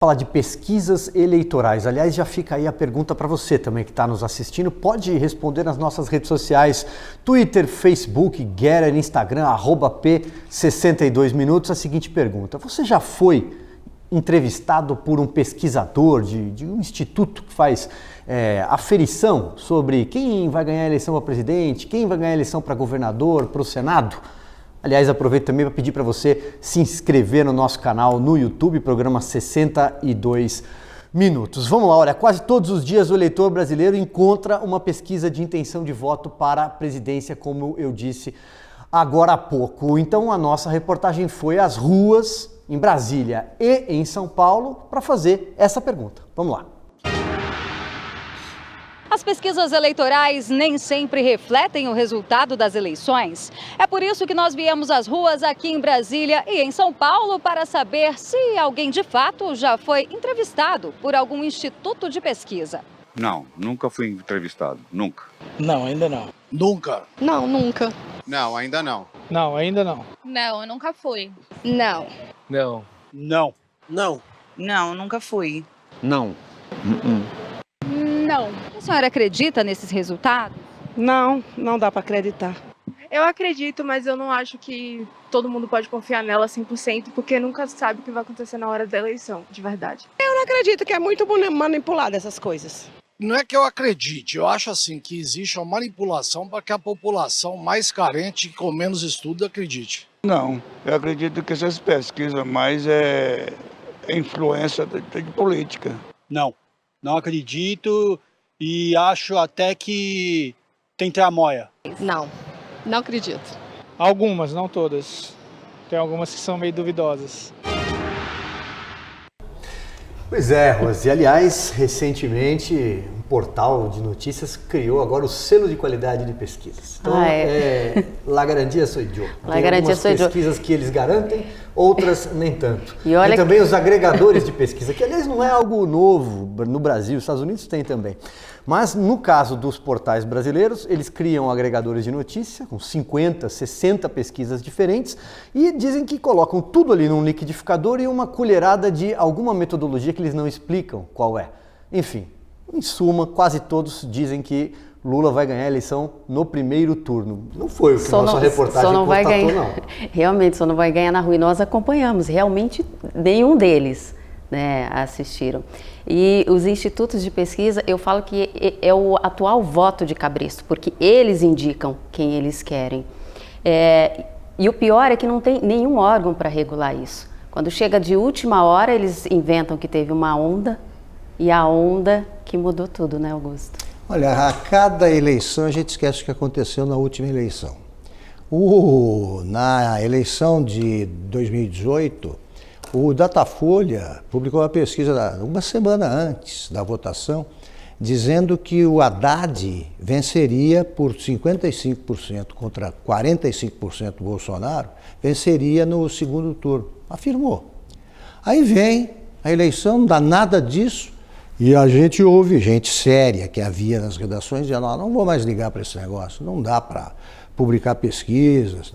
Falar de pesquisas eleitorais. Aliás, já fica aí a pergunta para você também que está nos assistindo. Pode responder nas nossas redes sociais, Twitter, Facebook, Getter, Instagram, @P62minutos, a seguinte pergunta. Você já foi entrevistado por um pesquisador de um instituto que faz aferição sobre quem vai ganhar a eleição para presidente, quem vai ganhar a eleição para governador, para o Senado? Aliás, aproveito também para pedir para você se inscrever no nosso canal no YouTube, programa 62 minutos. Vamos lá, olha, quase todos os dias o eleitor brasileiro encontra uma pesquisa de intenção de voto para a presidência, como eu disse agora há pouco. Então a nossa reportagem foi às ruas em Brasília e em São Paulo para fazer essa pergunta. Vamos lá. As pesquisas eleitorais nem sempre refletem o resultado das eleições. É por isso que nós viemos às ruas aqui em Brasília e em São Paulo para saber se alguém de fato já foi entrevistado por algum instituto de pesquisa. Não, nunca fui entrevistado, nunca. Não, ainda não. Nunca. Não, nunca. Não, ainda não. Não, ainda não. Não, eu nunca fui. Não. Não. Não. Não. Não, nunca fui. Não. Não. A senhora acredita nesses resultados? Não, não dá para acreditar. Eu acredito, mas eu não acho que todo mundo pode confiar nela 100%, porque nunca sabe o que vai acontecer na hora da eleição, de verdade. Eu não acredito que é muito manipulado essas coisas. Não é que eu acredite, eu acho assim que existe uma manipulação para que a população mais carente, com menos estudo, acredite. Não, eu acredito que essas pesquisas mais é influência de política. Não, não acredito e acho até que tem tramóia. Não, não acredito. Algumas, não todas. Tem algumas que são meio duvidosas. Pois é, Rose. Aliás, recentemente, um portal de notícias criou agora o selo de qualidade de pesquisas. Então, La Garantia Soy Yo. La Garantia Soy Yo. Tem pesquisas que eles garantem, outras nem tanto. E olha tem também os agregadores de pesquisa, que aliás não é algo novo no Brasil, os Estados Unidos tem também. Mas no caso dos portais brasileiros, eles criam agregadores de notícia com 50, 60 pesquisas diferentes e dizem que colocam tudo ali num liquidificador e uma colherada de alguma metodologia que eles não explicam qual é. Enfim, em suma, quase todos dizem que Lula vai ganhar a eleição no primeiro turno. Não foi o que nossa reportagem só não vai ganhar, não. Realmente, só não vai ganhar na rua. E nós acompanhamos, realmente nenhum deles, né, assistiram. E os institutos de pesquisa, eu falo que é o atual voto de cabresto, porque eles indicam quem eles querem. E o pior é que não tem nenhum órgão para regular isso. Quando chega de última hora, eles inventam que teve uma onda, e a onda que mudou tudo, né, Augusto? Olha, a cada eleição a gente esquece o que aconteceu na última eleição. Na eleição de 2018, o Datafolha publicou uma pesquisa uma semana antes da votação, dizendo que o Haddad venceria por 55% contra 45% do Bolsonaro, venceria no segundo turno. Afirmou. Aí vem a eleição, não dá nada disso, e a gente ouve gente séria que havia nas redações dizendo, não vou mais ligar para esse negócio, não dá para publicar pesquisas.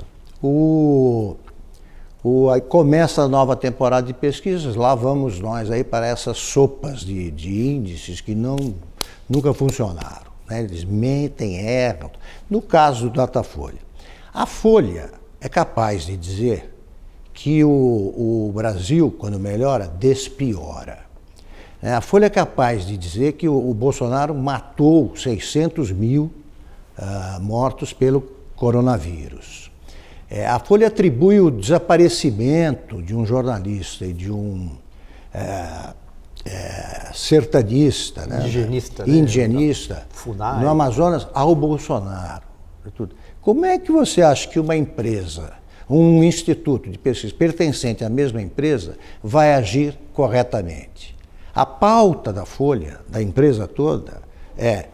Aí começa a nova temporada de pesquisas, lá vamos nós aí para essas sopas de índices que nunca funcionaram, né? Eles mentem, erram. No caso do Datafolha, a Folha é capaz de dizer que o Brasil, quando melhora, despiora. A Folha é capaz de dizer que o Bolsonaro matou 600 mil mortos pelo coronavírus. A Folha atribui o desaparecimento de um jornalista e de um sertanista, né? Indigenista no Amazonas ao Bolsonaro. Como é que você acha que uma empresa, um instituto de pesquisa pertencente à mesma empresa, vai agir corretamente? A pauta da Folha, da empresa toda, é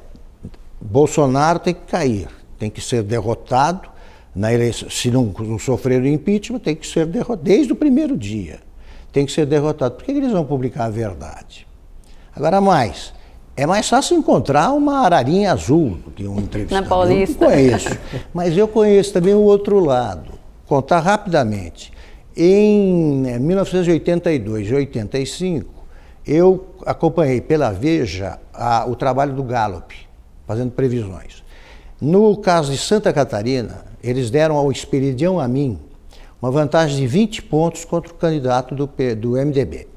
Bolsonaro tem que cair, tem que ser derrotado na eleição. Se não sofrer o impeachment, tem que ser derrotado desde o primeiro dia. Tem que ser derrotado. Por que eles vão publicar a verdade? Agora, é mais fácil encontrar uma ararinha azul do que um entrevistador. Na Paulista. Eu não conheço, mas eu conheço também o outro lado. Contar rapidamente. Em 1982 e 85, Eu acompanhei pela Veja o trabalho do Gallup, fazendo previsões. No caso de Santa Catarina, eles deram ao Esperidião Amin uma vantagem de 20 pontos contra o candidato do MDB.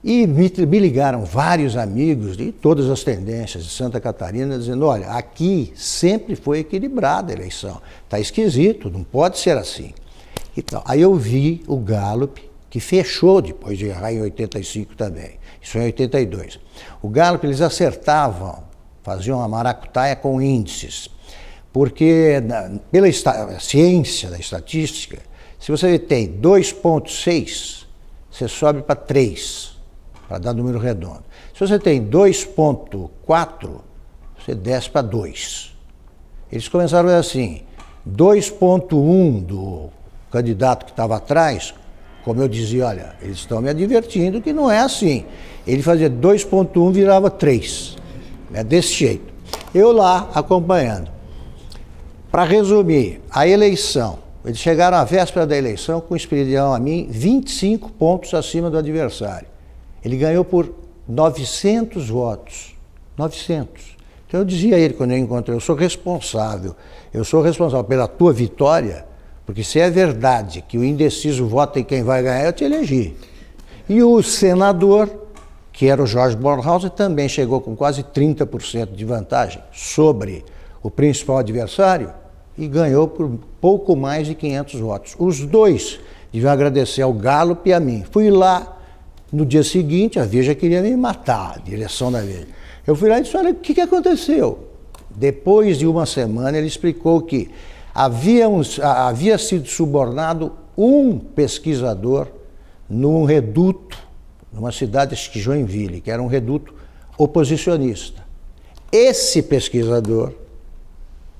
E me ligaram vários amigos de todas as tendências de Santa Catarina, dizendo, olha, aqui sempre foi equilibrada a eleição. Está esquisito, não pode ser assim. Então, aí eu vi o Gallup, que fechou depois de errar em 85 também. Isso em 82. O Gallup, eles acertavam, faziam uma maracutaia com índices. Porque, pela ciência da estatística, se você tem 2,6, você sobe para 3. Para dar número redondo. Se você tem 2,4, você desce para 2. Eles começaram a dizer assim, 2,1 do candidato que estava atrás, como eu dizia, olha, eles estão me advertindo que não é assim. Ele fazia 2,1, virava 3. É desse jeito. Eu lá acompanhando. Para resumir, a eleição, eles chegaram à véspera da eleição com o Esperidião Amin 25 pontos acima do adversário. Ele ganhou por 900 votos. 900. Então eu dizia a ele quando eu encontrei, eu sou responsável pela tua vitória, porque se é verdade que o indeciso vota em quem vai ganhar, eu te elegi. E o senador, que era o Jorge Bornhauser, também chegou com quase 30% de vantagem sobre o principal adversário e ganhou por pouco mais de 500 votos. Os dois deviam agradecer ao Gallup e a mim. Fui lá. No dia seguinte, a Veja queria me matar, a direção da Veja. Eu fui lá e disse, olha, o que aconteceu? Depois de uma semana, ele explicou que havia sido subornado um pesquisador num reduto, numa cidade, acho que Joinville, que era um reduto oposicionista. Esse pesquisador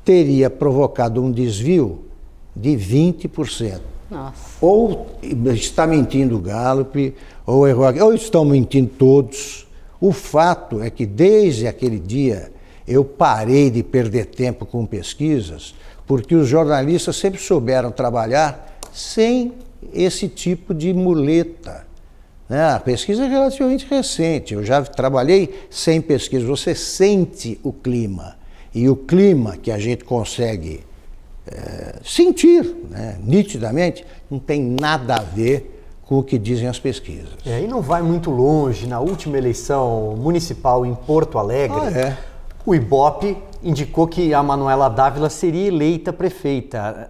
teria provocado um desvio de 20%. Nossa. Ou está mentindo o Gallup, ou errou, ou estão mentindo todos. O fato é que desde aquele dia eu parei de perder tempo com pesquisas, porque os jornalistas sempre souberam trabalhar sem esse tipo de muleta. A pesquisa é relativamente recente, eu já trabalhei sem pesquisa, você sente o clima. E o clima que a gente consegue sentir, né, nitidamente, não tem nada a ver com o que dizem as pesquisas. E não vai muito longe. Na última eleição municipal em Porto Alegre, o Ibope indicou que a Manuela Dávila seria eleita prefeita.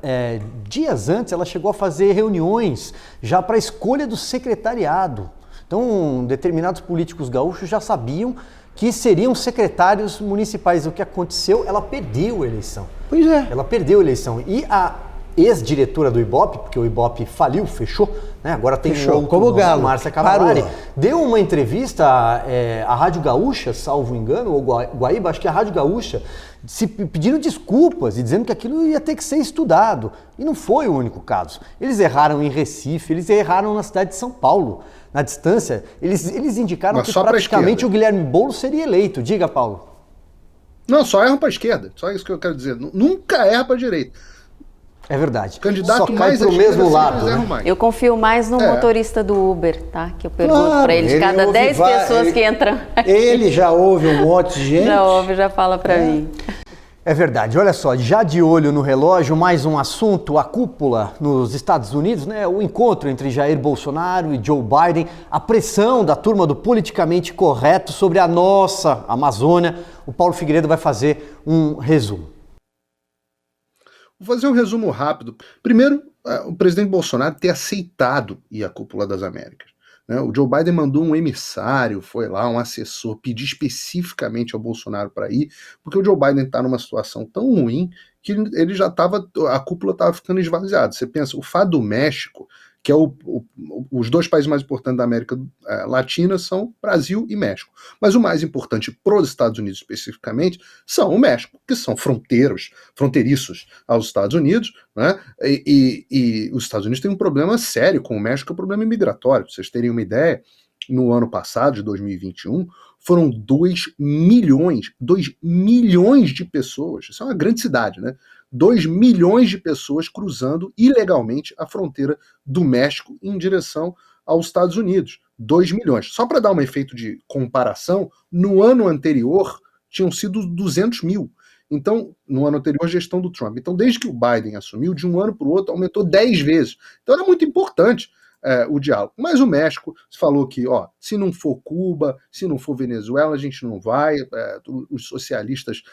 Dias antes, ela chegou a fazer reuniões já para a escolha do secretariado. Então, determinados políticos gaúchos já sabiam que seriam secretários municipais. O que aconteceu? Ela perdeu a eleição. Pois é. Ela perdeu a eleição. E a ex-diretora do Ibope, porque o Ibope faliu, fechou, né? Agora tem fechou, como o Galo, Márcia Cavallari, deu uma entrevista à Rádio Gaúcha, salvo engano, ou Guaíba, acho que a Rádio Gaúcha, se pedindo desculpas e dizendo que aquilo ia ter que ser estudado. E não foi o único caso. Eles erraram em Recife, eles erraram na cidade de São Paulo. Na distância, eles indicaram mas que praticamente o Guilherme Boulos seria eleito. Diga, Paulo. Não, só erram para a esquerda. Só isso que eu quero dizer. Nunca erra para a direita. É verdade. O candidato só cai pro mesmo lado. Né? Eu confio mais no motorista do Uber, tá? Que eu pergunto para ele, de cada 10 pessoas que entram. Ele já ouve um monte de gente. Já ouve, já fala para mim. É verdade. Olha só, já de olho no relógio, mais um assunto, a cúpula nos Estados Unidos, né? O encontro entre Jair Bolsonaro e Joe Biden, a pressão da turma do politicamente correto sobre a nossa Amazônia. O Paulo Figueiredo vai fazer um resumo. Vou fazer um resumo rápido. Primeiro, o presidente Bolsonaro ter aceitado ir à Cúpula das Américas. O Joe Biden mandou um emissário, foi lá, um assessor, pedir especificamente ao Bolsonaro para ir, porque o Joe Biden está numa situação tão ruim que ele já estava, a cúpula estava ficando esvaziada. Você pensa, o fato do México, que é os dois países mais importantes da América Latina são Brasil e México. Mas o mais importante para os Estados Unidos especificamente são o México, que são fronteiriços aos Estados Unidos, né? E os Estados Unidos têm um problema sério com o México, que é o problema migratório. Pra vocês terem uma ideia, no ano passado, de 2021, foram 2 milhões de pessoas, isso é uma grande cidade, né? 2 milhões de pessoas cruzando ilegalmente a fronteira do México em direção aos Estados Unidos. 2 milhões. Só para dar um efeito de comparação, no ano anterior tinham sido 200 mil. Então, no ano anterior, a gestão do Trump. Então, desde que o Biden assumiu, de um ano para o outro, aumentou 10 vezes. Então, era muito importante o diálogo. Mas o México falou que, se não for Cuba, se não for Venezuela, a gente não vai, os socialistas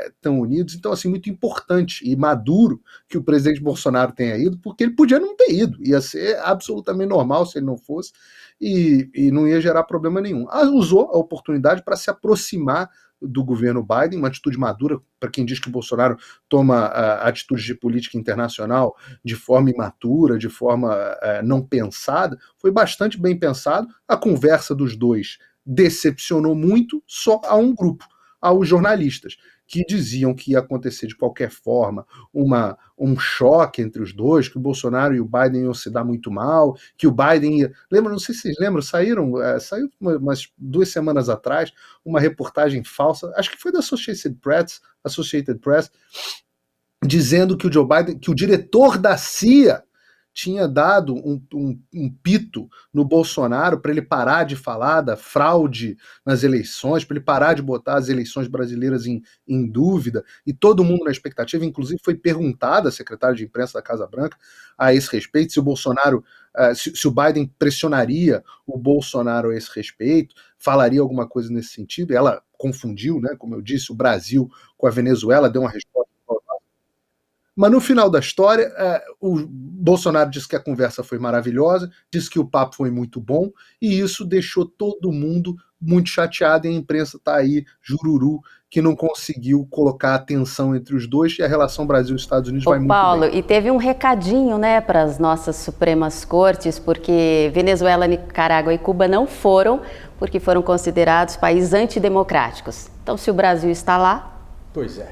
estão unidos. Então, assim, muito importante e maduro que o presidente Bolsonaro tenha ido, porque ele podia não ter ido. Ia ser absolutamente normal se ele não fosse e não ia gerar problema nenhum. Usou a oportunidade para se aproximar do governo Biden, uma atitude madura para quem diz que o Bolsonaro toma atitudes de política internacional de forma imatura, de forma não pensada. Foi bastante bem pensado. A conversa dos dois decepcionou muito só a um grupo, aos jornalistas, que diziam que ia acontecer de qualquer forma um choque entre os dois, que o Bolsonaro e o Biden iam se dar muito mal, que o Biden ia... Não sei se vocês lembram, saiu umas 2 semanas atrás uma reportagem falsa, acho que foi da Associated Press, dizendo que o Joe Biden, que o diretor da CIA tinha dado um pito no Bolsonaro para ele parar de falar da fraude nas eleições, para ele parar de botar as eleições brasileiras em dúvida, e todo mundo na expectativa, inclusive foi perguntada a secretária de imprensa da Casa Branca a esse respeito, se o Bolsonaro, se o Biden pressionaria o Bolsonaro a esse respeito, falaria alguma coisa nesse sentido. Ela confundiu, né, como eu disse, o Brasil com a Venezuela, deu uma resposta. Mas no final da história, o Bolsonaro disse que a conversa foi maravilhosa, disse que o papo foi muito bom, e isso deixou todo mundo muito chateado, e a imprensa está aí, jururu, que não conseguiu colocar a tensão entre os dois, e a relação Brasil-Estados Unidos vai muito Paulo, bem. E teve um recadinho, né, para as nossas Supremas Cortes, porque Venezuela, Nicarágua e Cuba não foram, porque foram considerados países antidemocráticos. Então, se o Brasil está lá... Pois é.